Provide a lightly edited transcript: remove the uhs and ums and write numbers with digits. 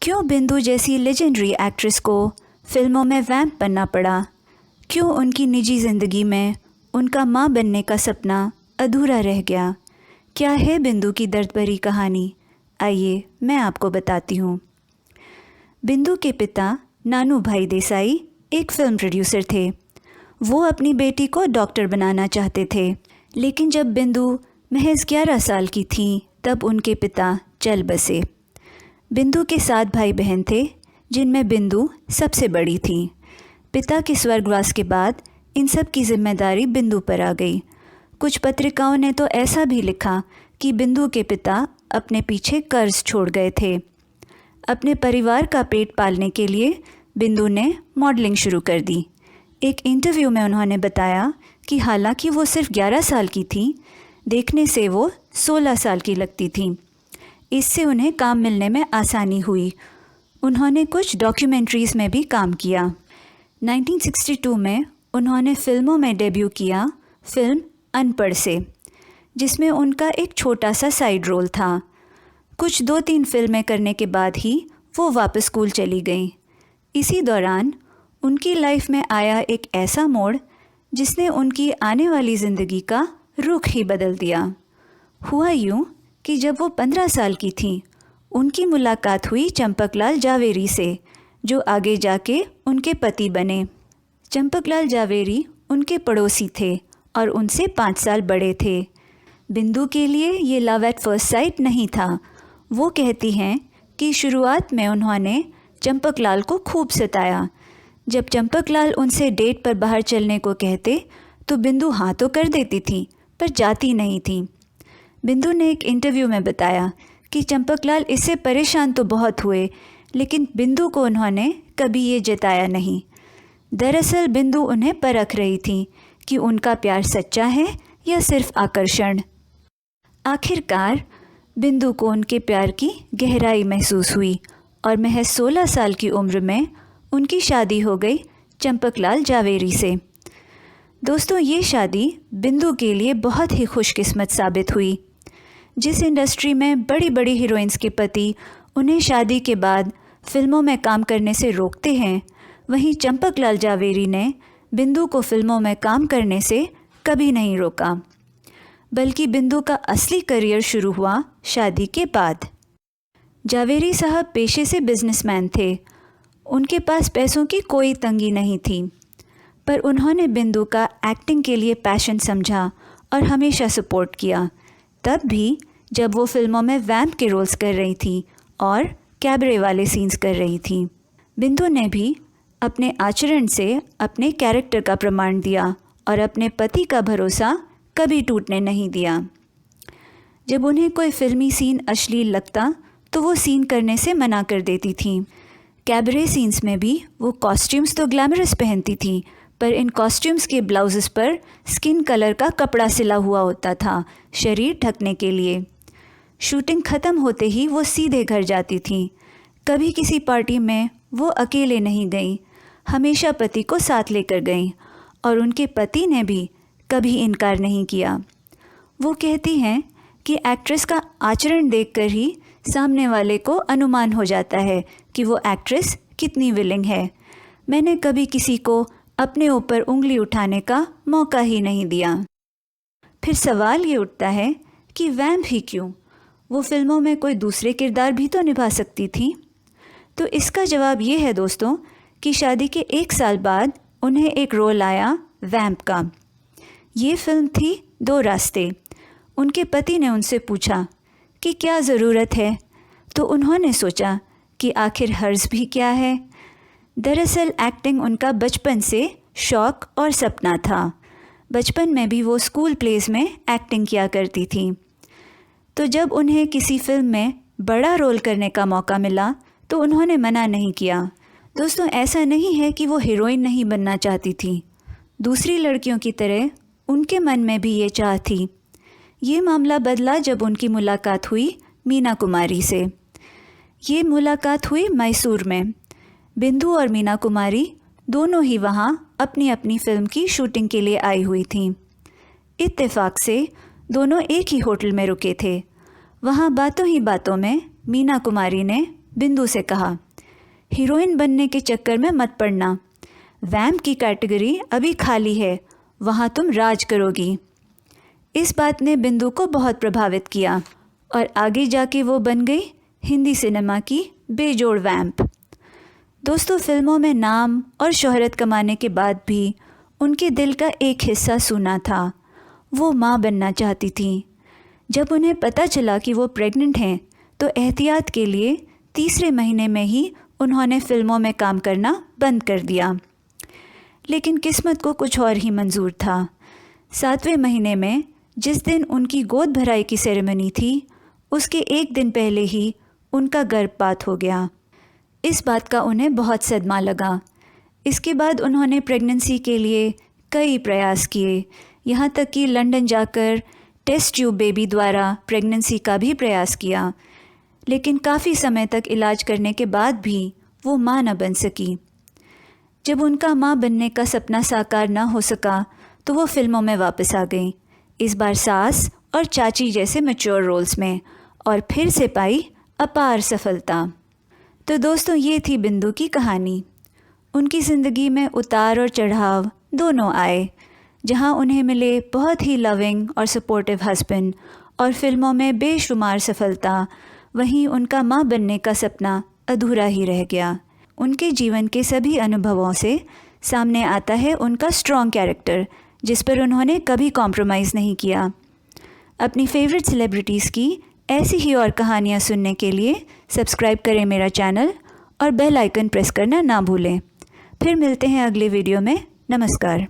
क्यों बिंदु जैसी लेजेंडरी एक्ट्रेस को फिल्मों में वैम्प बनना पड़ा? क्यों उनकी निजी ज़िंदगी में उनका माँ बनने का सपना अधूरा रह गया? क्या है बिंदु की दर्द भरी कहानी? आइए मैं आपको बताती हूँ। बिंदु के पिता नानू भाई देसाई एक फिल्म प्रोड्यूसर थे। वो अपनी बेटी को डॉक्टर बनाना चाहते थे, लेकिन जब बिंदु महज 11 साल की थी तब उनके पिता चल बसे। बिंदु के 7 भाई बहन थे, जिनमें बिंदु सबसे बड़ी थी। पिता के स्वर्गवास के बाद इन सब की जिम्मेदारी बिंदु पर आ गई। कुछ पत्रिकाओं ने तो ऐसा भी लिखा कि बिंदु के पिता अपने पीछे कर्ज छोड़ गए थे। अपने परिवार का पेट पालने के लिए बिंदु ने मॉडलिंग शुरू कर दी। एक इंटरव्यू में उन्होंने बताया कि हालांकि वो सिर्फ 11 साल की थी, देखने से वो 16 साल की लगती थी। इससे उन्हें काम मिलने में आसानी हुई। उन्होंने कुछ डॉक्यूमेंट्रीज़ में भी काम किया। 1962 में उन्होंने फिल्मों में डेब्यू किया, फिल्म अनपढ़ से, जिसमें उनका एक छोटा सा साइड रोल था। कुछ 2-3 फिल्में करने के बाद ही वो वापस स्कूल चली गईं। इसी दौरान उनकी लाइफ में आया एक ऐसा मोड़ जिसने उनकी आने वाली ज़िंदगी का रुख ही बदल दिया। हुआ यूँ कि जब वो 15 साल की थीं, उनकी मुलाकात हुई चंपकलाल जावेरी से, जो आगे जाके उनके पति बने। चंपकलाल जावेरी उनके पड़ोसी थे और उनसे 5 साल बड़े थे। बिंदु के लिए ये लव एट फर्स्ट साइट नहीं था। वो कहती हैं कि शुरुआत में उन्होंने चंपकलाल को खूब सताया। जब चंपकलाल उनसे डेट पर बाहर चलने को कहते तो बिंदु हाँ तो कर देती थी, पर जाती नहीं थी। बिंदु ने एक इंटरव्यू में बताया कि चंपकलाल इससे परेशान तो बहुत हुए, लेकिन बिंदु को उन्होंने कभी ये जताया नहीं। दरअसल बिंदु उन्हें परख रही थी कि उनका प्यार सच्चा है या सिर्फ आकर्षण। आखिरकार बिंदु को उनके प्यार की गहराई महसूस हुई और महज 16 साल की उम्र में उनकी शादी हो गई चंपकलाल जावेरी से। दोस्तों, ये शादी बिंदु के लिए बहुत ही खुशकिस्मत साबित हुई। जिस इंडस्ट्री में बड़ी बड़ी हीरोइंस के पति उन्हें शादी के बाद फिल्मों में काम करने से रोकते हैं, वहीं चंपकलाल जावेरी ने बिंदु को फिल्मों में काम करने से कभी नहीं रोका, बल्कि बिंदु का असली करियर शुरू हुआ शादी के बाद। जावेरी साहब पेशे से बिजनेसमैन थे। उनके पास पैसों की कोई तंगी नहीं थी, पर उन्होंने बिंदु का एक्टिंग के लिए पैशन समझा और हमेशा सपोर्ट किया, तब भी जब वो फिल्मों में वैम्प के रोल्स कर रही थी और कैबरे वाले सीन्स कर रही थी। बिंदु ने भी अपने आचरण से अपने कैरेक्टर का प्रमाण दिया और अपने पति का भरोसा कभी टूटने नहीं दिया। जब उन्हें कोई फिल्मी सीन अश्लील लगता तो वो सीन करने से मना कर देती थी। कैबरे सीन्स में भी वो कॉस्ट्यूम्स तो ग्लैमरस पहनती थी, पर इन कॉस्ट्यूम्स के ब्लाउजेस पर स्किन कलर का कपड़ा सिला हुआ होता था, शरीर ढकने के लिए। शूटिंग ख़त्म होते ही वो सीधे घर जाती थी। कभी किसी पार्टी में वो अकेले नहीं गई, हमेशा पति को साथ लेकर गई और उनके पति ने भी कभी इनकार नहीं किया। वो कहती हैं कि एक्ट्रेस का आचरण देखकर ही सामने वाले को अनुमान हो जाता है कि वो एक्ट्रेस कितनी विलिंग है। मैंने कभी किसी को अपने ऊपर उंगली उठाने का मौका ही नहीं दिया। फिर सवाल ये उठता है कि वैम्प ही क्यों? वो फिल्मों में कोई दूसरे किरदार भी तो निभा सकती थी। तो इसका जवाब ये है दोस्तों कि शादी के 1 साल बाद उन्हें एक रोल आया वैम्प का। ये फिल्म थी 2 रास्ते। उनके पति ने उनसे पूछा कि क्या ज़रूरत है, तो उन्होंने सोचा कि आखिर हर्ज भी क्या है। दरअसल एक्टिंग उनका बचपन से शौक़ और सपना था। बचपन में भी वो स्कूल प्लेस में एक्टिंग किया करती थी। तो जब उन्हें किसी फिल्म में बड़ा रोल करने का मौका मिला तो उन्होंने मना नहीं किया। दोस्तों, ऐसा नहीं है कि वो हीरोइन नहीं बनना चाहती थी। दूसरी लड़कियों की तरह उनके मन में भी ये चाह थी। ये मामला बदला जब उनकी मुलाकात हुई मीना कुमारी से। ये मुलाकात हुई मैसूर में। बिंदु और मीना कुमारी दोनों ही वहाँ अपनी अपनी फिल्म की शूटिंग के लिए आई हुई थीं। इत्तेफाक से दोनों एक ही होटल में रुके थे। वहाँ बातों ही बातों में मीना कुमारी ने बिंदु से कहा, हीरोइन बनने के चक्कर में मत पड़ना, वैम्प की कैटेगरी अभी खाली है, वहाँ तुम राज करोगी। इस बात ने बिंदु को बहुत प्रभावित किया और आगे जाके वो बन गई हिंदी सिनेमा की बेजोड़ वैम्प। दोस्तों, फिल्मों में नाम और शोहरत कमाने के बाद भी उनके दिल का एक हिस्सा सूना था। वो माँ बनना चाहती थी। जब उन्हें पता चला कि वो प्रेग्नेंट हैं तो एहतियात के लिए तीसरे महीने में ही उन्होंने फिल्मों में काम करना बंद कर दिया। लेकिन किस्मत को कुछ और ही मंजूर था। 7वें महीने में जिस दिन उनकी गोद भराई की सेरेमनी थी, उसके एक दिन पहले ही उनका गर्भपात हो गया। इस बात का उन्हें बहुत सदमा लगा। इसके बाद उन्होंने प्रेगनेंसी के लिए कई प्रयास किए, यहाँ तक कि लंदन जाकर टेस्ट ट्यूब बेबी द्वारा प्रेगनेंसी का भी प्रयास किया। लेकिन काफ़ी समय तक इलाज करने के बाद भी वो माँ न बन सकी। जब उनका माँ बनने का सपना साकार न हो सका तो वो फिल्मों में वापस आ गई, इस बार सास और चाची जैसे मैच्योर रोल्स में, और फिर से पाई अपार सफलता। तो दोस्तों, ये थी बिंदु की कहानी। उनकी ज़िंदगी में उतार और चढ़ाव दोनों आए। जहाँ उन्हें मिले बहुत ही लविंग और सपोर्टिव हस्बैंड और फिल्मों में बेशुमार सफलता, वहीं उनका माँ बनने का सपना अधूरा ही रह गया। उनके जीवन के सभी अनुभवों से सामने आता है उनका स्ट्रॉन्ग कैरेक्टर, जिस पर उन्होंने कभी कॉम्प्रोमाइज़ नहीं किया। अपनी फेवरेट सेलिब्रिटीज़ की ऐसी ही और कहानियाँ सुनने के लिए सब्सक्राइब करें मेरा चैनल और बेल आइकन प्रेस करना ना भूलें। फिर मिलते हैं अगले वीडियो में। नमस्कार।